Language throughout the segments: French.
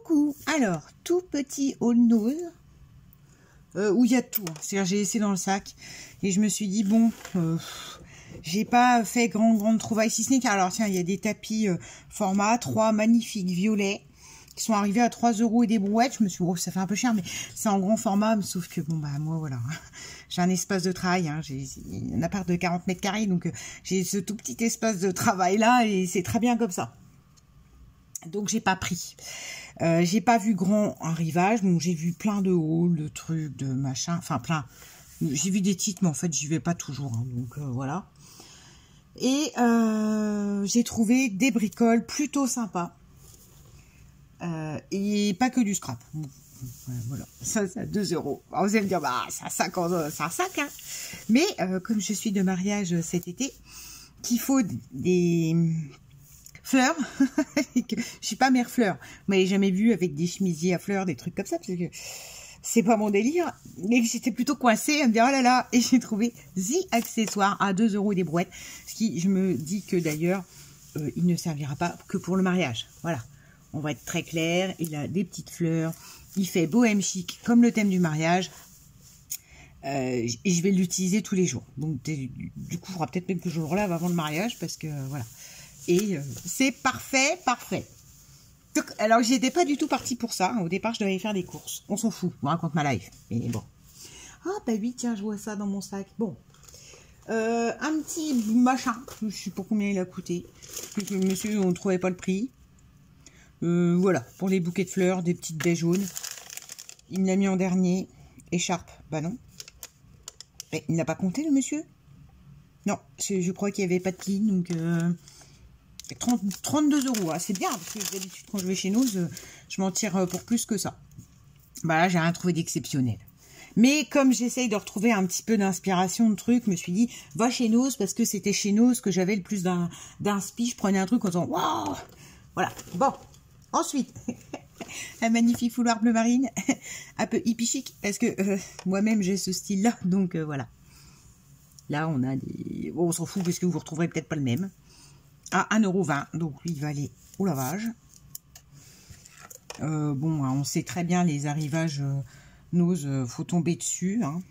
Coucou. Alors, tout petit haul nose où il y a tout. C'est-à-dire, j'ai laissé dans le sac et je me suis dit bon, j'ai pas fait grande trouvaille si ce n'est alors tiens, il y a des tapis format 3 magnifiques violets qui sont arrivés à 3 € et des brouettes. Je me suis dit, oh, ça fait un peu cher, mais c'est en grand format. Mais sauf que bon bah moi voilà, j'ai un espace de travail. Hein, j'ai un appart de 40 mètres carrés, donc j'ai ce tout petit espace de travail là et c'est très bien comme ça. Donc j'ai pas pris. J'ai pas vu grand arrivage, donc j'ai vu plein de hauls, de trucs, de machin, enfin plein. J'ai vu des titres, mais en fait j'y vais pas toujours, hein, donc voilà. Et j'ai trouvé des bricoles plutôt sympas. Et pas que du scrap. Voilà, ça c'est à 2 €. Alors, vous allez me dire, bah c'est un sac, hein. Mais comme je suis de mariage cet été, qu'il faut des fleurs, je suis pas mère fleur, vous m'avez jamais vu avec des chemisiers à fleurs, des trucs comme ça, parce que c'est pas mon délire, mais j'étais plutôt coincée à me dire oh là là, et j'ai trouvé The Accessoires à 2 € des brouettes, ce qui, je me dis que d'ailleurs, il ne servira pas que pour le mariage, voilà, on va être très clair, il a des petites fleurs, il fait bohème chic, comme le thème du mariage, et je vais l'utiliser tous les jours, donc du coup, il faudra peut-être même que je le relave avant le mariage, parce que voilà. Et c'est parfait. Donc, alors, j'y étais pas du tout partie pour ça. Au départ, je devais aller faire des courses. On s'en fout. Je vous raconte ma life. Mais bon. Ah, bah oui, tiens, je vois ça dans mon sac. Bon. Un petit machin. Je sais pas combien il a coûté. Monsieur, on ne trouvait pas le prix. Voilà. Pour les bouquets de fleurs, des petites baies jaunes. Il me l'a mis en dernier. Écharpe. Bah non. Et il n'a pas compté, le monsieur? Non. Je crois qu'il n'y avait pas de ligne. Donc... 32 €, hein. C'est bien, parce que d'habitude quand je vais chez Nose, je m'en tire pour plus que ça. Bah là, j'ai rien trouvé d'exceptionnel. Mais comme j'essaye de retrouver un petit peu d'inspiration de trucs, je me suis dit, va chez Nose, parce que c'était chez Nose que j'avais le plus d'inspi. Je prenais un truc en disant, waouh. Voilà, bon. Ensuite, un magnifique foulard bleu marine, un peu hippie chic, parce que moi-même j'ai ce style-là, donc voilà. Là, on a des... Bon, on s'en fout, parce que vous retrouverez peut-être pas le même. À 1,20 €, donc lui il va aller au lavage. Bon, on sait très bien les arrivages Nose, faut tomber dessus. Hein.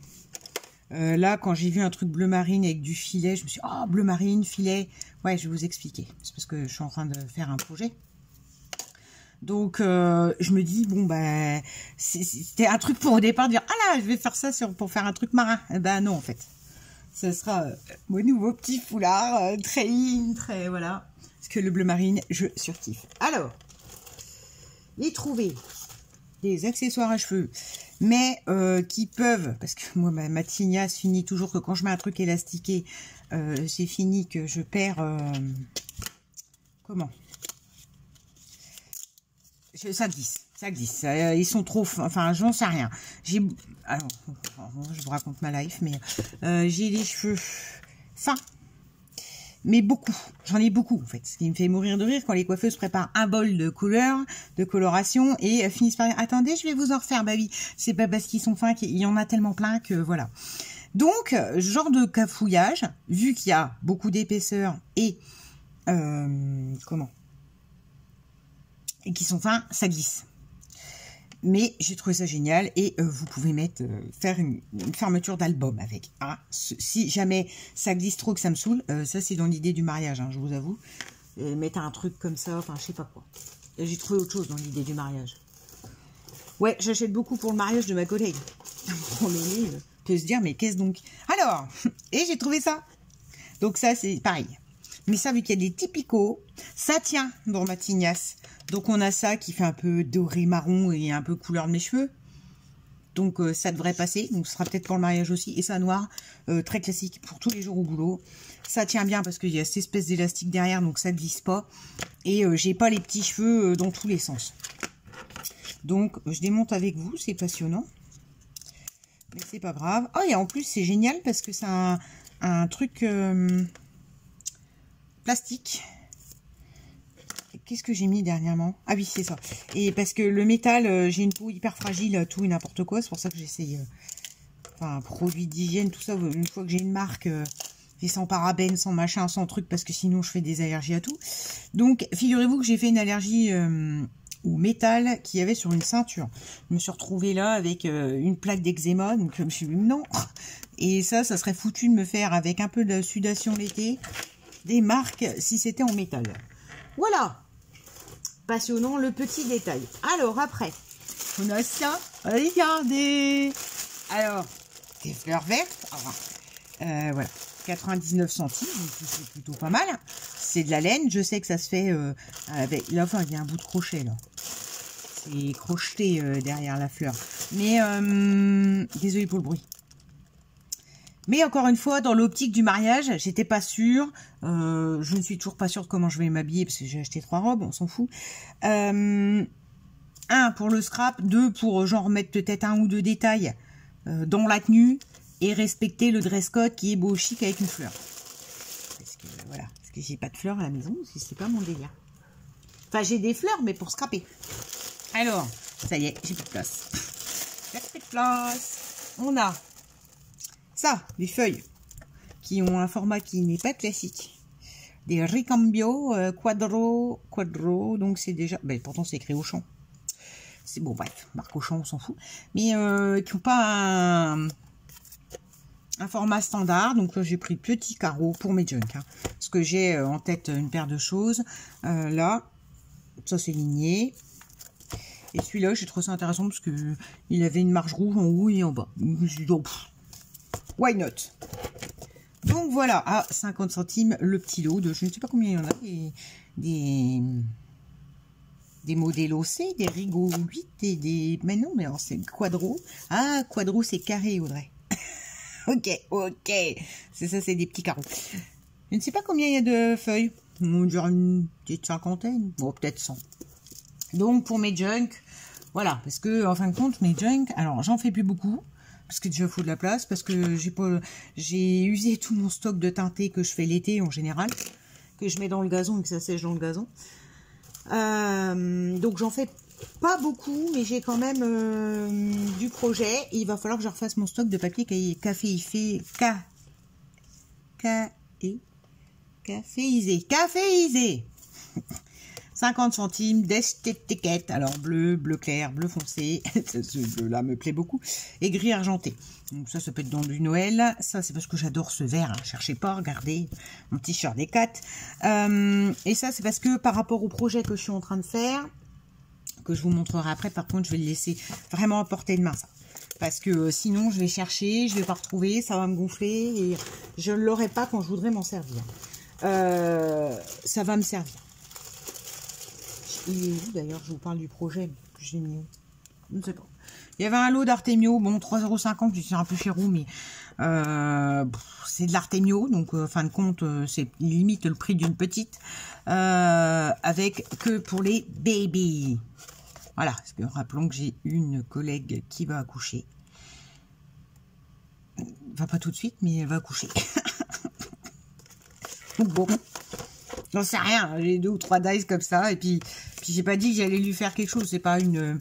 Là, quand j'ai vu un truc bleu marine avec du filet, je me suis dit, oh, bleu marine, filet. Ouais, je vais vous expliquer. C'est parce que je suis en train de faire un projet. Donc, je me dis, bon, ben, c'était un truc pour au départ dire, ah là, je vais faire ça pour faire un truc marin. Eh ben non, en fait. Ce sera mon nouveau petit foulard, très in, très voilà. Parce que le bleu marine, je surkiffe. Alors, j'ai trouvé des accessoires à cheveux, mais qui peuvent, parce que moi, ma tignasse finit toujours que quand je mets un truc élastiqué, c'est fini que je perds... comment ça glisse. Ça glisse. Ils sont trop... Enfin, j'en sais rien. Alors, je vous raconte ma life, mais j'ai les cheveux fins. Mais beaucoup. J'en ai beaucoup, en fait. Ce qui me fait mourir de rire quand les coiffeuses préparent un bol de couleurs, de coloration, et finissent par dire, attendez, je vais vous en refaire. Bah oui, c'est pas parce qu'ils sont fins qu'il y en a tellement plein que voilà. Donc, genre de cafouillage, vu qu'il y a beaucoup d'épaisseur et... comment et qui sont fins, ça glisse. Mais j'ai trouvé ça génial et vous pouvez mettre faire une fermeture d'album avec. Hein. Si jamais ça glisse trop que ça me saoule, ça c'est dans l'idée du mariage, hein, je vous avoue. Mettre un truc comme ça, enfin je sais pas quoi. J'ai trouvé autre chose dans l'idée du mariage. Ouais, j'achète beaucoup pour le mariage de ma collègue. Mon aîné peut se dire mais qu'est-ce donc? Alors, et j'ai trouvé ça. Donc ça c'est pareil. Mais ça, vu qu'il y a des petits picots, ça tient dans ma tignasse. Donc, on a ça qui fait un peu doré marron et un peu couleur de mes cheveux. Donc, ça devrait passer. Donc, ce sera peut-être pour le mariage aussi. Et ça, noir, très classique pour tous les jours au boulot. Ça tient bien parce qu'il y a cette espèce d'élastique derrière, donc ça ne glisse pas. Et j'ai pas les petits cheveux dans tous les sens. Donc, je démonte avec vous. C'est passionnant. Mais c'est pas grave. Oh, et en plus, c'est génial parce que c'est un truc... plastique. Qu'est-ce que j'ai mis dernièrement? Ah oui, c'est ça. Et parce que le métal, j'ai une peau hyper fragile, tout et n'importe quoi. C'est pour ça que j'essaye, enfin, produits d'hygiène, tout ça. Une fois que j'ai une marque, et sans parabènes, sans machin, sans truc, parce que sinon je fais des allergies à tout. Donc, figurez-vous que j'ai fait une allergie au métal qu'il y avait sur une ceinture. Je me suis retrouvée là avec une plaque d'eczéma, donc je me suis dit non. Et ça serait foutu de me faire avec un peu de sudation l'été des marques si c'était en métal. Voilà, passionnant le petit détail. Alors après, on a ça, regardez. Alors, des fleurs vertes, voilà, 99 centimes, donc c'est plutôt pas mal. C'est de la laine, je sais que ça se fait avec, là, enfin, il y a un bout de crochet, là. C'est crocheté derrière la fleur. Mais, désolé pour le bruit. Mais encore une fois, dans l'optique du mariage, j'étais pas sûre. Je ne suis toujours pas sûre de comment je vais m'habiller, parce que j'ai acheté 3 robes, on s'en fout. 1 pour le scrap, 2 pour genre mettre peut-être 1 ou 2 détails dans la tenue et respecter le dress code qui est beau chic avec une fleur. Parce que voilà, parce que j'ai pas de fleurs à la maison, c'est pas mon délire. Enfin, j'ai des fleurs, mais pour scraper. Alors, ça y est, j'ai plus de place. J'ai plus de place. On a ça, des feuilles qui ont un format qui n'est pas classique. Des Ricambio Quadro, donc c'est déjà... Ben, pourtant, c'est écrit Auchan. C'est bon, bref, marque Auchan, on s'en fout. Mais qui n'ont pas un format standard. Donc, j'ai pris petit carreau pour mes junk. Hein, parce que j'ai en tête une paire de choses. Là, ça, c'est ligné. Et celui-là, j'ai trouvé ça intéressant parce que il avait une marge rouge en haut et en bas. Je me suis dit, oh, why not? Donc voilà, à 50 centimes le petit lot de, je ne sais pas combien il y en a, des Modelo C, des Rigo 8 et des... Mais non, mais alors c'est Quadro. Ah, Quadro c'est carré, Audrey. ok. C'est ça, c'est des petits carreaux. Je ne sais pas combien il y a de feuilles. On dirait une petite cinquantaine. Bon, peut-être 100. Donc pour mes junk, voilà, parce que en fin de compte, mes junk, alors j'en fais plus beaucoup. Parce que déjà, il faut de la place, parce que j'ai usé tout mon stock de teintés que je fais l'été en général, que je mets dans le gazon et que ça sèche dans le gazon. Donc, j'en fais pas beaucoup, mais j'ai quand même du projet. Et il va falloir que je refasse mon stock de papier caféisé. 50 centimes d'étiquette. Alors, bleu clair, bleu foncé. Ce bleu-là me plaît beaucoup. Et gris argenté. Donc, ça peut être dans du Noël. Ça, c'est parce que j'adore ce vert. Hein. Cherchez pas, regardez. Mon t-shirt des 4. Et ça, c'est parce que par rapport au projet que je suis en train de faire, que je vous montrerai après, par contre, je vais le laisser vraiment à portée de main, ça. Parce que sinon, je vais chercher, je vais pas retrouver, ça va me gonfler et je ne l'aurai pas quand je voudrais m'en servir. Ça va me servir. Il est où d'ailleurs? Je vous parle du projet que j'ai mis. Je ne sais pas. Il y avait un lot d'Artemio, bon 3,50 €, c'est un peu chérou, mais c'est de l'Artemio, donc fin de compte, c'est limite le prix d'une petite, avec que pour les baby. Voilà, parce que rappelons que j'ai une collègue qui va accoucher. Enfin, pas tout de suite, mais elle va accoucher. Donc bon, j'en sais rien, j'ai 2 ou 3 dice comme ça, et puis j'ai pas dit que j'allais lui faire quelque chose, c'est pas une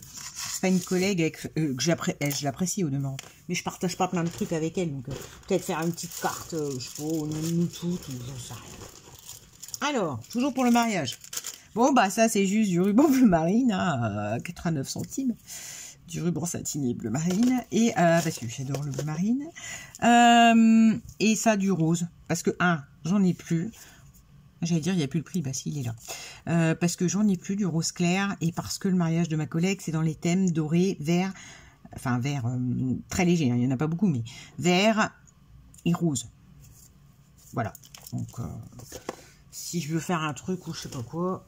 collègue avec, que je l'apprécie au demeurant, mais je partage pas plein de trucs avec elle, donc peut-être faire une petite carte, je sais pas, nous toutes, j'en sais rien. Alors, toujours pour le mariage. Bon, bah ça c'est juste du ruban bleu marine, hein, à 89 centimes. Du ruban satiné bleu marine, et parce que j'adore le bleu marine. Et ça du rose, parce que j'en ai plus. J'allais dire, il n'y a plus le prix, bah si, il est là. Parce que j'en ai plus du rose clair, et parce que le mariage de ma collègue, c'est dans les thèmes doré, vert, enfin vert très léger, hein, il n'y en a pas beaucoup, mais vert et rose. Voilà. Donc, si je veux faire un truc ou je sais pas quoi,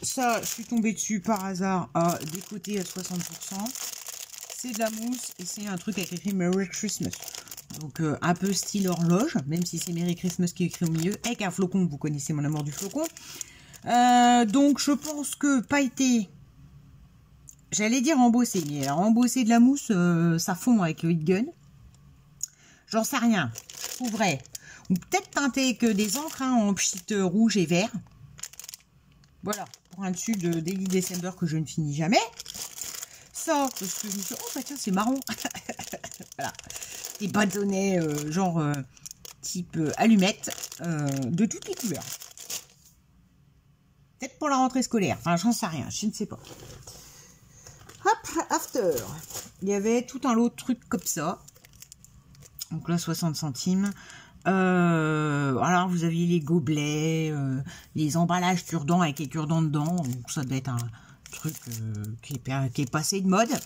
ça, je suis tombée dessus par hasard à décoter à 60%. C'est de la mousse, et c'est un truc avec écrit Merry Christmas. Donc, un peu style horloge, même si c'est Merry Christmas qui est écrit au milieu, avec un flocon, vous connaissez mon amour du flocon. Donc, je pense que pailleté, j'allais dire embossé, mais alors embossé de la mousse, ça fond avec le heat gun. J'en sais rien, je trouverais. Ou peut-être teinter que des encres en pchit rouge et vert. Voilà, pour un dessus de Daily December que je ne finis jamais. Ça, parce que je me suis dit, oh bah tiens, c'est marron. Voilà. Des bâtonnets genre type allumette de toutes les couleurs. Peut-être pour la rentrée scolaire. Enfin, j'en sais rien, je ne sais pas. Hop, after. Il y avait tout un lot de trucs comme ça. Donc là, 60 centimes. Alors, vous aviez les gobelets, les emballages cure-dents avec les cure-dents dedans. Donc, ça doit être un truc qui est passé de mode.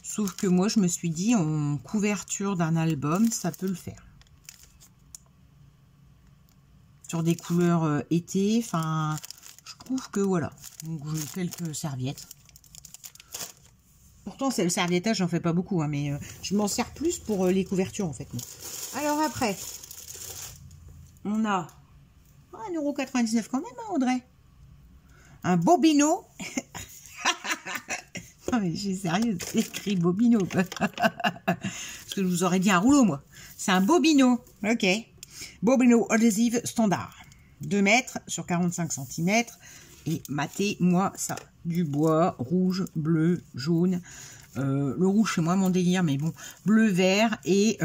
Sauf que moi, je me suis dit, en couverture d'un album, ça peut le faire. Sur des couleurs été, enfin, je trouve que voilà. Donc, j'ai quelques serviettes. Pourtant, c'est le serviettage, j'en fais pas beaucoup, hein, mais je m'en sers plus pour les couvertures, en fait. Alors après, on a 1,99 € quand même, hein, Audrey. Un Bobino. Non, mais je suis sérieuse, c'est écrit Bobino. Parce que je vous aurais dit un rouleau, moi. C'est un Bobino, ok. Bobino adhésive standard. 2 mètres sur 45 cm. Et matez, moi, ça. Du bois, rouge, bleu, jaune. Le rouge, c'est moi mon délire, mais bon. Bleu, vert. Et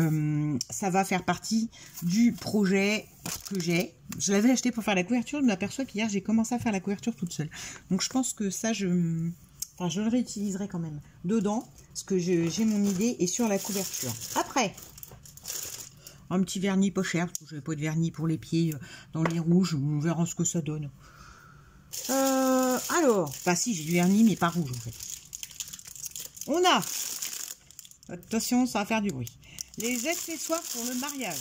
ça va faire partie du projet que j'ai. Je l'avais acheté pour faire la couverture. Je m'aperçois qu'hier, j'ai commencé à faire la couverture toute seule. Donc, je pense que ça, je le réutiliserai quand même dedans. Parce que j'ai mon idée et sur la couverture. Après, un petit vernis pas cher. Parce que je n'avais pas de vernis pour les pieds dans les rouges. On verra ce que ça donne. Alors, enfin si, j'ai du vernis, mais pas rouge en fait. On a, attention, ça va faire du bruit, les accessoires pour le mariage.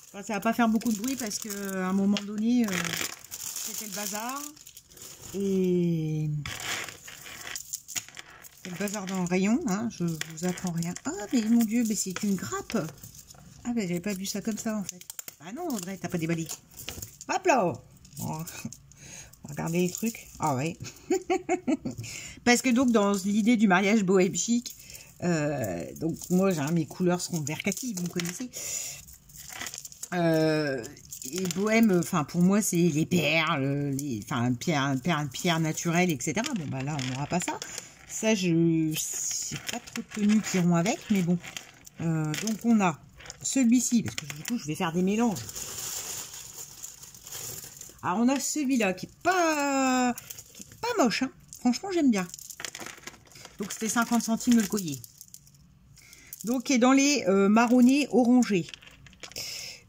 Enfin, ça va pas faire beaucoup de bruit parce que à un moment donné, c'était le bazar. Et c'est le bazar dans le rayon, hein, je vous apprends rien. Ah, mais mon Dieu, mais c'est une grappe. Ah, ben j'avais pas vu ça comme ça en fait. Ah non, Audrey, t'as pas déballé. Hop là. Oh. Regardez les trucs. Ah ouais. Parce que donc dans l'idée du mariage bohème chic, donc moi mes couleurs seront vert kaki, vous me connaissez. Et bohème, enfin pour moi c'est les perles, pierres naturelles, etc. Bon bah là on n'aura pas ça. Ça je sais pas trop de tenues qui iront avec, mais bon. Donc on a celui-ci, parce que du coup je vais faire des mélanges. Alors on a celui-là qui est pas moche, hein. Franchement j'aime bien. Donc c'était 50 centimes le collier. Donc qui est dans les marronnés orangés.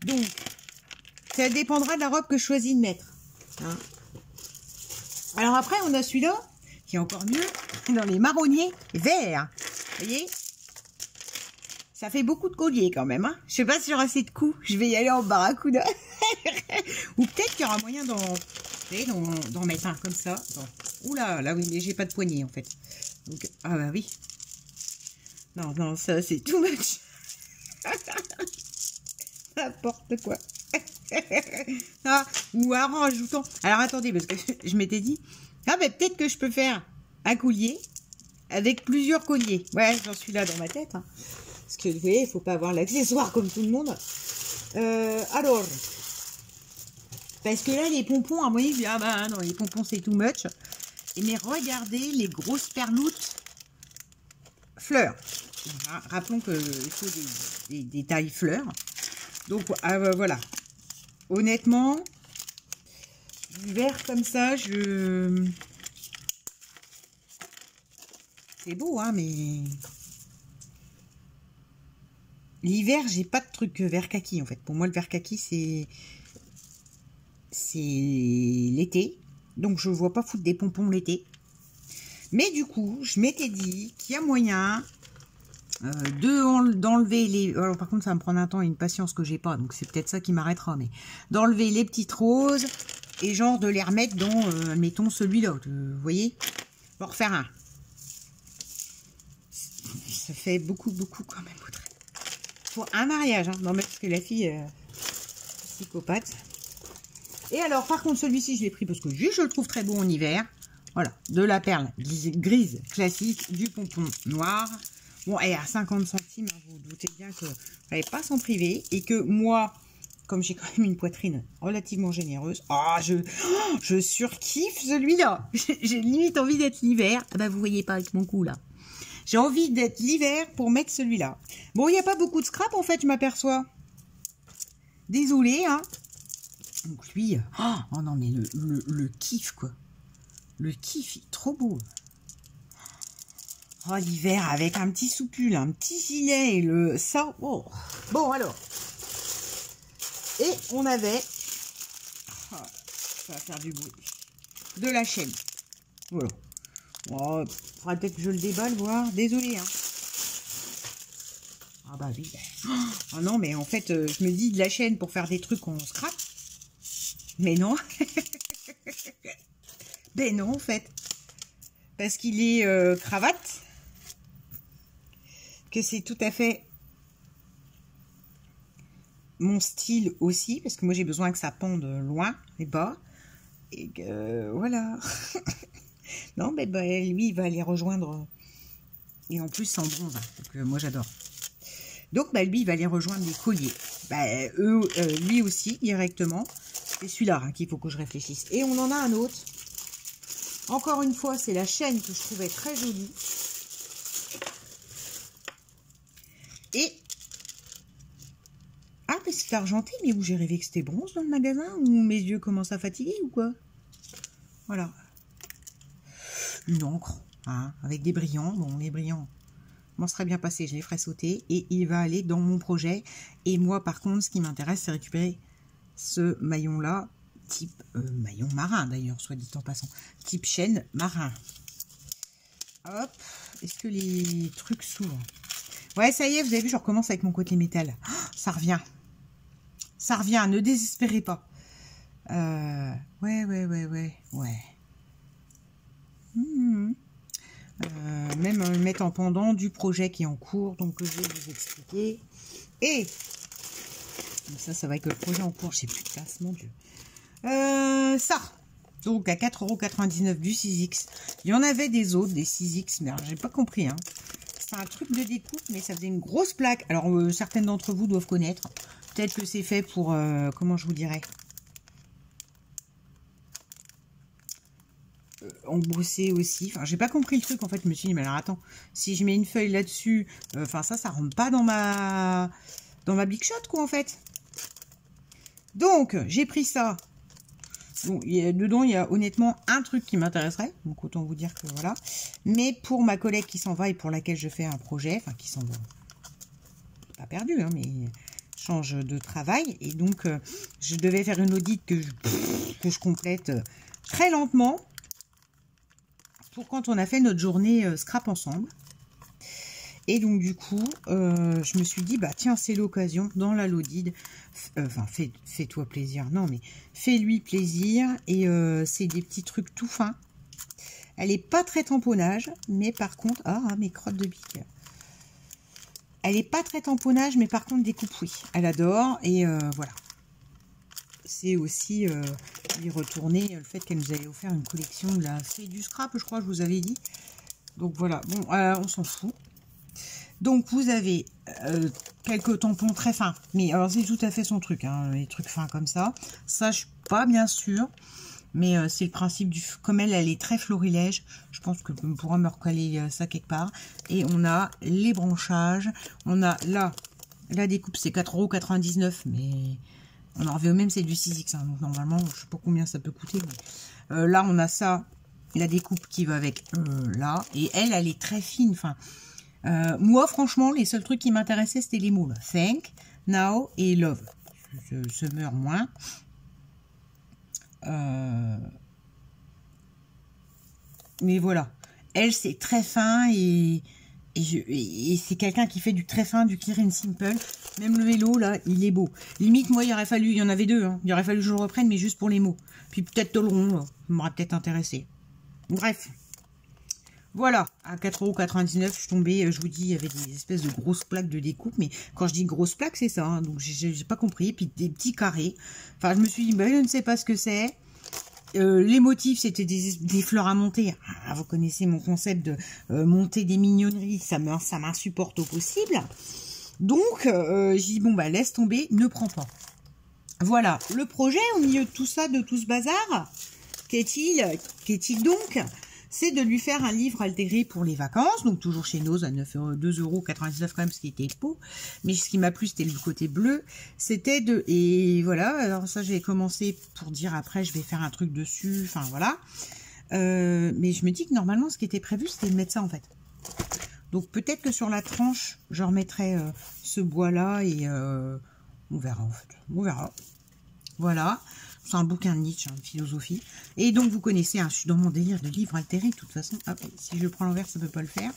Donc ça dépendra de la robe que je choisis de mettre. Hein. Alors après on a celui-là qui est encore mieux, dans les marronniers verts. Vous voyez? Ça fait beaucoup de colliers quand même. Hein. Je sais pas si j'aurai assez de coups. Je vais y aller en barracuda. Ou peut-être qu'il y aura moyen d'en mettre un comme ça. Bon. Oula, là oui, mais j'ai pas de poignée en fait. Donc, ah bah oui. Non, non, ça c'est too much. N'importe quoi. Ah, ou en rajoutant. Alors attendez, parce que je m'étais dit, ah bah peut-être que je peux faire un collier avec plusieurs colliers. Ouais, j'en suis là dans ma tête. Hein. Parce que vous voyez, il ne faut pas avoir l'accessoire comme tout le monde. Alors, parce que là, les pompons, à mon avis, ah bah non, les pompons, c'est too much. Mais regardez les grosses perloutes fleurs. Rappelons qu'il faut des tailles fleurs. Donc, voilà. Honnêtement, du vert comme ça, c'est beau, hein, mais... L'hiver, j'ai pas de truc vert kaki en fait. Pour moi, le vert kaki, c'est l'été. Donc, je vois pas foutre des pompons l'été. Mais du coup, je m'étais dit qu'il y a moyen d'enlever les... Alors, par contre, ça va me prendre un temps et une patience que j'ai pas. Donc, c'est peut-être ça qui m'arrêtera. Mais d'enlever les petites roses et genre de les remettre dans, mettons, celui-là. Vous voyez? On va refaire un. Ça fait beaucoup quand même. Pour un mariage, hein. Non mais parce que la fille psychopathe. Et alors par contre celui-ci je l'ai pris parce que je le trouve très beau en hiver. Voilà, de la perle grise classique, du pompon noir. Bon, et à 50 centimes, hein, vous vous doutez bien que vous n'allez pas s'en priver. Et que moi, comme j'ai quand même une poitrine relativement généreuse, je surkiffe celui-là. J'ai limite envie d'être l'hiver. Ah bah vous voyez pas avec mon cou là. J'ai envie d'être l'hiver pour mettre celui-là. Bon, il n'y a pas beaucoup de scrap, en fait, je m'aperçois. Désolée, hein. Donc lui, oh non mais le kiff quoi. Le kiff, il est trop beau. Oh l'hiver avec un petit soupul, un petit gilet et le ça. Oh. Bon alors. Et on avait, ça va faire du bruit, de la chaîne. Voilà. Oh, faudrait peut-être que je le déballe, voir. Désolé hein. Ah bah oui. Oh non mais en fait je me dis de la chaîne pour faire des trucs en scrap. Mais non. Ben non en fait. Parce qu'il est cravate. Que c'est tout à fait mon style aussi. Parce que moi j'ai besoin que ça pende loin les bas. Et que voilà. Non mais bah, lui il va aller rejoindre. Et en plus c'est en bronze. Donc moi j'adore. Donc bah, lui il va aller rejoindre les colliers. Bah, lui aussi directement. C'est celui-là hein, qu'il faut que je réfléchisse. Et on en a un autre. Encore une fois, c'est la chaîne que je trouvais très jolie. Et... ah, mais c'est argenté, mais où j'ai rêvé que c'était bronze dans le magasin? Ou mes yeux commencent à fatiguer ou quoi? Voilà. Une encre, hein, avec des brillants. Bon, les brillants m'en serait bien passé, je les ferai sauter. Et il va aller dans mon projet. Et moi, par contre, ce qui m'intéresse, c'est récupérer ce maillon-là. Type maillon marin d'ailleurs, soit dit en passant. Type chaîne marin. Hop. Est-ce que les trucs s'ouvrent? Ouais, ça y est, vous avez vu, je recommence avec mon côté métal. Oh, ça revient. Ça revient, ne désespérez pas. Ouais. Même le mettre en pendant du projet qui est en cours, donc je vais vous expliquer. Et ça va avec le projet en cours. Je sais plus de place, mon Dieu. Ça, donc à 4,99 € du 6X. Il y en avait des autres, des 6X, mais j'ai pas compris. Hein. C'est un truc de découpe, mais ça faisait une grosse plaque. Alors, certaines d'entre vous doivent connaître. Peut-être que c'est fait pour, comment je vous dirais, embosser aussi. Enfin, j'ai pas compris le truc, en fait. Je me suis dit, mais alors attends, si je mets une feuille là-dessus, enfin, ça rentre pas dans ma Big Shot, quoi, en fait. Donc, j'ai pris ça. Bon, dedans, il y a honnêtement un truc qui m'intéresserait. Donc, autant vous dire que voilà. Mais pour ma collègue qui s'en va et pour laquelle je fais un projet, enfin, qui s'en va, pas perdu, hein, mais change de travail. Et donc, je devais faire une audit que je complète très lentement pour quand on a fait notre journée scrap ensemble. Et donc, du coup, je me suis dit, bah tiens, c'est l'occasion, dans la Lodide, enfin, fais-toi plaisir, non, mais fais-lui plaisir. Et c'est des petits trucs tout fins. Elle n'est pas très tamponnage, mais par contre, mes crottes de bique. Elle n'est pas très tamponnage, mais par contre, découpe, oui. Elle adore, et voilà. C'est aussi lui retourner le fait qu'elle nous avait offert une collection de la fée du scrap, je crois, je vous avais dit. Donc voilà, bon, on s'en fout. Donc, vous avez quelques tampons très fins. Mais alors, c'est tout à fait son truc, hein, les trucs fins comme ça. Ça, je suis pas bien sûre. Mais c'est le principe du... Comme elle est très florilège, je pense que on pourra me recaler ça quelque part. Et on a les branchages. On a là, la découpe, c'est 4,99 €. Mais on en revient au même, c'est du 6X. Hein, donc, normalement, je sais pas combien ça peut coûter. Mais, là, on a ça, la découpe qui va avec là. Et elle est très fine. Enfin... moi, franchement, les seuls trucs qui m'intéressaient, c'était les mots. Là. Thank, Now et Love. Je meurs moins. Mais voilà. Elle, c'est très fin et c'est quelqu'un qui fait du très fin, du clear and simple. Même le vélo, là, il est beau. Limite, moi, il y en avait deux. Hein. Il aurait fallu que je le reprenne, mais juste pour les mots. Puis peut-être Toleron, ça m'aurait peut-être intéressé. Bref. Voilà, à 4,99 €, je suis tombée, je vous dis, il y avait des espèces de grosses plaques de découpe, mais quand je dis grosses plaques, c'est ça, hein, donc j'ai pas compris, et puis des petits carrés, enfin je me suis dit, bah, je ne sais pas ce que c'est, les motifs, c'était des fleurs à monter, vous connaissez mon concept de monter des mignonneries, ça m'insupporte au possible, donc j'ai dit, bon bah laisse tomber, ne prends pas. Voilà, le projet, au milieu de tout ça, de tout ce bazar, qu'est-il donc? c'est de lui faire un livre altéré pour les vacances, donc toujours chez Nose à 2,99 € quand même, ce qui était expo. Mais ce qui m'a plu, c'était le côté bleu. C'était de... Et voilà, alors ça j'ai commencé pour dire après, je vais faire un truc dessus, enfin voilà. Mais je me dis que normalement, ce qui était prévu, c'était de mettre ça en fait. Donc peut-être que sur la tranche, je remettrai ce bois-là et on verra en fait. On verra. Voilà. C'est un bouquin de Nietzsche, de philosophie. Et donc, vous connaissez, hein, je suis dans mon délire de livre altéré, de toute façon. Hop, si je prends l'envers, ça ne peut pas le faire.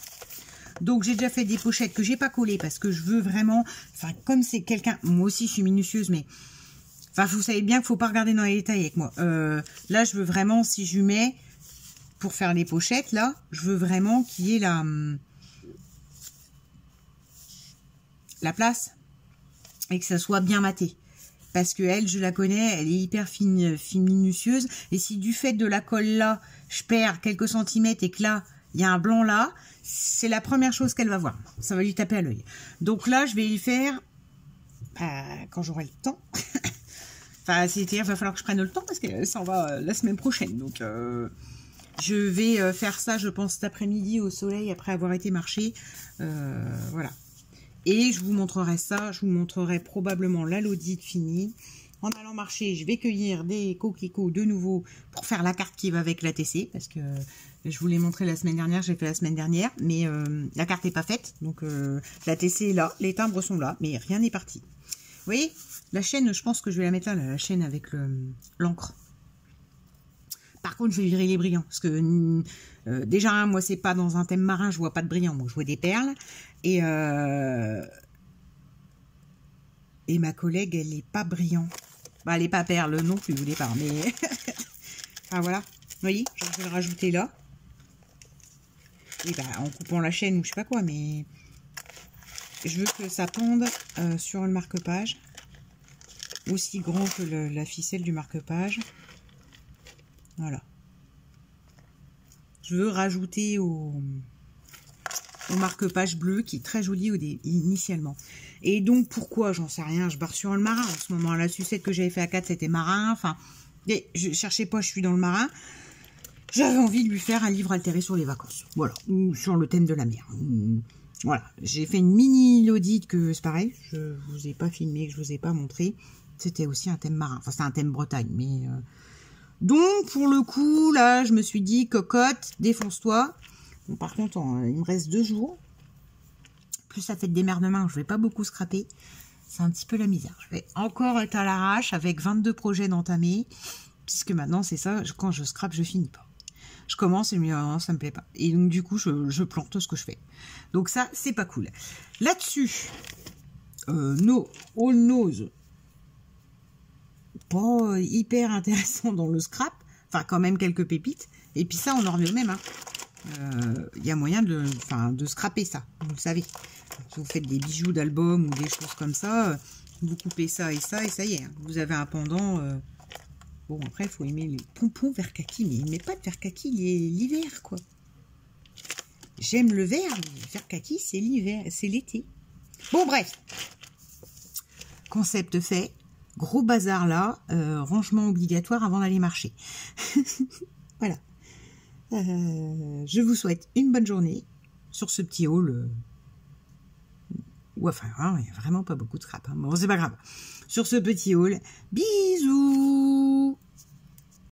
Donc, j'ai déjà fait des pochettes que j'ai pas collées parce que je veux vraiment... Enfin, comme c'est quelqu'un... Moi aussi, je suis minutieuse, mais... Enfin, vous savez bien qu'il ne faut pas regarder dans les détails avec moi. Là, je veux vraiment, si je mets... Pour faire les pochettes, là, je veux vraiment qu'il y ait la place. Et que ça soit bien maté. Parce que elle, je la connais, elle est hyper fine, minutieuse. Et si du fait de la colle là, je perds quelques centimètres et que là, il y a un blanc là, c'est la première chose qu'elle va voir. Ça va lui taper à l'œil. Donc là, je vais y faire quand j'aurai le temps. Enfin, c'est-à-dire, il va falloir que je prenne le temps parce que ça en va la semaine prochaine. Donc, je vais faire ça, je pense, cet après-midi au soleil après avoir été marcher. Voilà. Et je vous montrerai ça, je vous montrerai probablement la l'audite finie. En allant marcher, je vais cueillir des coquelicots de nouveau pour faire la carte qui va avec l'ATC. Parce que je vous l'ai montré la semaine dernière, j'ai fait la semaine dernière. Mais la carte n'est pas faite. Donc l'ATC est là, les timbres sont là, mais rien n'est parti. Vous voyez, la chaîne, je pense que je vais la mettre là, la chaîne avec l'encre. Par contre, je vais virer les brillants. Parce que déjà, moi, c'est pas dans un thème marin, je vois pas de brillants. Moi, je vois des perles. Et ma collègue, elle n'est pas brillant. Bah, elle n'est pas perle non plus, au départ. Mais enfin, voilà. Vous voyez, je vais le rajouter là. Et bah, en coupant la chaîne ou je sais pas quoi. Mais je veux que ça pende sur le marque-page. Aussi grand que la ficelle du marque-page. Voilà. Je veux rajouter au marque-page bleu qui est très joli initialement. Et donc pourquoi, j'en sais rien, je barre sur le marin en ce moment. La sucette que j'avais fait à 4 c'était marin. Enfin, je cherchais pas, je suis dans le marin. J'avais envie de lui faire un livre altéré sur les vacances. Voilà. Ou sur le thème de la mer. Voilà. J'ai fait une mini audite que c'est pareil. Je vous ai pas filmé, que je vous ai pas montré. C'était aussi un thème marin. Enfin, c'est un thème Bretagne, mais... Donc, pour le coup, là, je me suis dit, cocotte, défonce-toi. Bon, par contre, il me reste 2 jours. Plus ça fait de démerdement, je vais pas beaucoup scraper. C'est un petit peu la misère. Je vais encore être à l'arrache avec 22 projets d'entamer. Puisque maintenant, c'est ça, quand je scrape, je finis pas. Je commence et je me dis, oh, ça me plaît pas. Et donc, du coup, je plante ce que je fais. Donc ça, c'est pas cool. Là-dessus, All Nose, pas hyper intéressant dans le scrap. Enfin, quand même quelques pépites. Et puis ça, on en revient au même. Hein. Y a moyen de scraper ça, vous le savez. Si vous faites des bijoux d'album ou des choses comme ça, vous coupez ça et ça y est. Hein. Vous avez un pendant. Bon, après, il faut aimer les pompons vert kaki, mais il ne met pas de vert kaki l'hiver, quoi. J'aime le vert, mais le vert kaki, c'est l'hiver, c'est l'été. Bon, bref. Concept fait. Gros bazar là. Rangement obligatoire avant d'aller marcher. Voilà. Je vous souhaite une bonne journée sur ce petit haul. Enfin, il n'y a vraiment pas beaucoup de scrap. Hein. Bon, c'est pas grave. Sur ce petit haul, bisous!